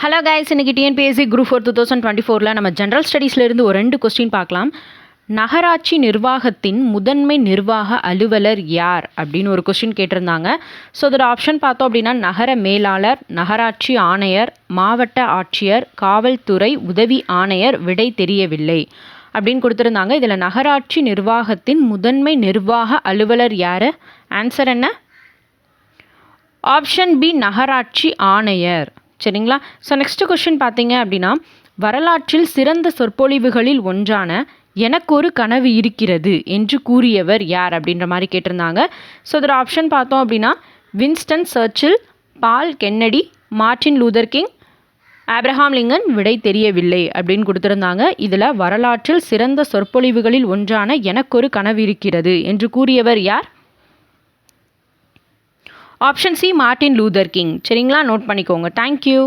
Hello guys, இன்னைக்கு TNPSC group 4 2024 நம்ம general ஸ்டடீஸ்லேருந்து ஒரு 2 கொஸ்டின் பார்க்கலாம். நகராட்சி நிர்வாகத்தின் முதன்மை நிர்வாக அலுவலர் யார் அப்படின்னு ஒரு கொஸ்டின் கேட்டிருந்தாங்க. ஸோ அதோட ஆப்ஷன் பார்த்தோம் அப்படின்னா நகர மேலாளர், நகராட்சி ஆணையர், மாவட்ட ஆட்சியர், காவல்துறை உதவி ஆணையர். விடை தெரியவில்லை அப்படின்னு கொடுத்துருந்தாங்க. இதில் நகராட்சி நிர்வாகத்தின் முதன்மை நிர்வாக அலுவலர் யார்? ஆன்சர் என்ன? ஆப்ஷன் பி, நகராட்சி ஆணையர். சரிங்களா? ஸோ நெக்ஸ்ட் கொஸ்டின் பார்த்தீங்க அப்படின்னா, வரலாற்றில் சிறந்த சொற்பொழிவுகளில் ஒன்றான எனக்கு ஒரு கனவு இருக்கிறது என்று கூறியவர் யார் அப்படின்ற மாதிரி கேட்டிருந்தாங்க. ஸோ அதோட ஆப்ஷன் பார்த்தோம் அப்படின்னா Winston Churchill, Paul Kennedy, Martin Luther King, Abraham Lincoln. விடை தெரியவில்லை அப்படின்னு கொடுத்துருந்தாங்க. இதில் வரலாற்றில் சிறந்த சொற்பொழிவுகளில் ஒன்றான எனக்கு ஒரு கனவு இருக்கிறது என்று கூறியவர் யார்? Option C, Martin Luther king. சரிங்களா? நோட் பண்ணிக்கோங்க. தேங்க்யூ.